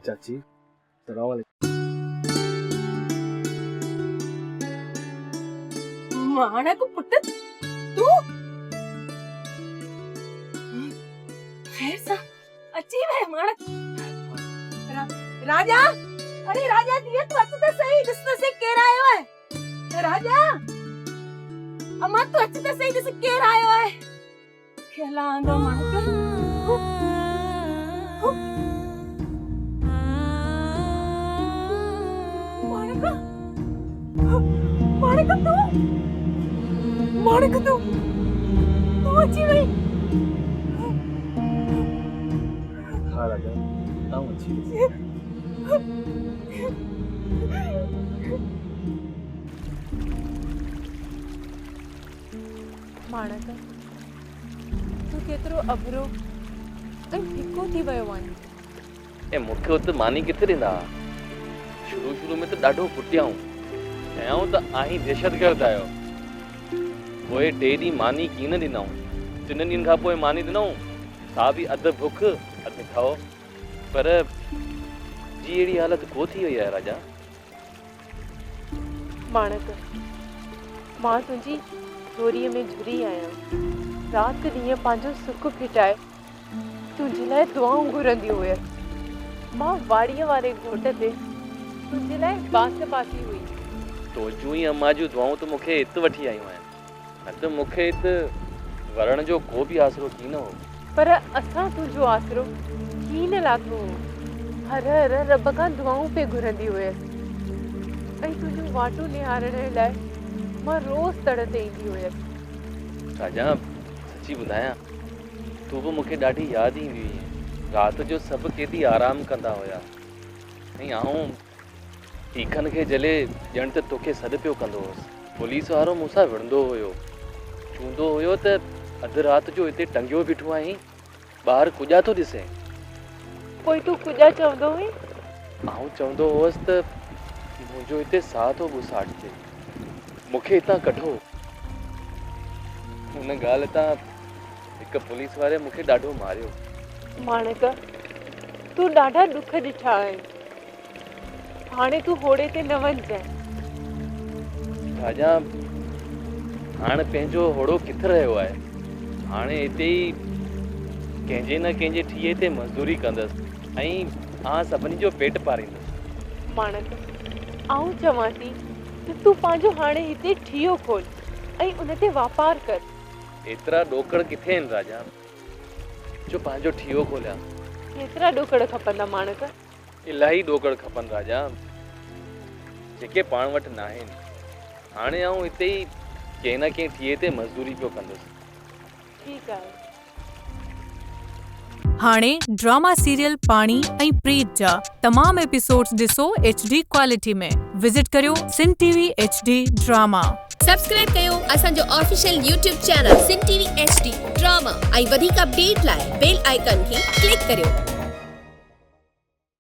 चाची सलाम वालेकुम। माणक पुट तू खैर सा अची वे माणक राजा अरे राजा दिए तू अच त सही ॾिस त सही केर आयो है राजा अम्मा तू अच त सही ॾिस केर आयो है खेला आंदो माणक माणक तू अची वई हाँ राजा ताऊ अच्छी माणक तू केतिरो अबरो ऐं फिको थी वियो आहीं। ए मूंखे हुते मानी किथे ॾींदा। शुरू में त ॾाढो कुटियाऊं चयाऊं त आहीं दहशतगर्द आहियो। पोइ 2 ॾींहं मानी कीन ॾिनऊं। 3 ॾींहंनि खां पोइ मानी ॾिनऊं। सा बि अधु बुख अधु खाओ। पर जी अहिड़ी हालत को थी वई आहे राजा। माणक मां तुंहिंजी चोरीअ में झुरी आहियां। राति ॾींहं पंहिंजो सुख फिटाए तुंहिंजे लाइ दुआऊं घुरंदी हुयसि। मां वाड़ीअ वारे घोट ते तुंहिंजे लाइ बास पाती हुई। तुंहिंजूं ई अम्मा जूं दुआऊं त मूंखे हिते वठी आयूं आहिनि। न त मूंखे हिते वरण जो को बि आसरो कीन हो। पर असां तुंहिंजो आसरो कीन लाथो हो। हर हर रब खां दुआऊं पे घुरंदी हुयसि। ऐं तुंहिंजूं वाटूं निहारण लाइ मां रोज़ तड़ ते ईंदी हुयसि। राजा सची ॿुधायां तूं बि मूंखे ॾाढी यादि ईंदी हुई। राति जो सभु केॾी आराम कंदा हुया ऐं आऊं टीखनि खे जले ॼण त तोखे सॾु पियो कंदो हुउसि। पुलिस वारो मूंसां विढ़ंदो हुयो। चवंदो हुयो त अधु राति जो हिते टंगियो बीठो आहीं ॿाहिरि कुॼा थो ॾिसे। पोइ तूं कुॼा चवंदो हुई। आऊं चवंदो हुअसि त मुंहिंजो हिते साह थो घुसाटिजे मूंखे हितां कढो। हुन ॻाल्हि तां हिकु पुलिस वारे मूंखे ॾाढो मारियो। माणक तूं ॾाढा ॾुख ॾिठा आहिनि। हाणे तूं होड़े ते न वञजांइ। राजा हाणे पंहिंजो होड़ो किथे रहियो आहे। हाणे हिते ई कंहिंजे न कंहिंजे ठीए ते मज़दूरी कंदसि ऐं सभिनी जो पेट पारींदसि। माणक आऊं चवां थी त तूं पंहिंजो हाणे हिते ठीयो खोल ऐं उन ते वापार कर। एतिरा ॾोकड़ किथे आहिनि राजा जो पंहिंजो ठीयो खोलिया। केतिरा ॾोकड़ खपंदा माणक? इलाही ॾोकड़ खपनि राजा जेके पाण वटि न आहिनि। हाणे आऊं हिते ई कंहिं न कंहिं ठीए ते मज़दूरी पियो कंदुसि। ठीकु आहे। हाणे ड्रामा सीरियल पाणी ऐं प्रीत जा तमाम एपिसोड्स ॾिसो HD क्वालिटी में। विजिट करियो सिन TV HD ड्रामा। सब्सक्राइब कयो असांजो ऑफिशियल YouTube चैनल सिन TV HD ड्रामा ऐं वधीक अपडेट लाइ बेल आइकन खे क्लिक करियो।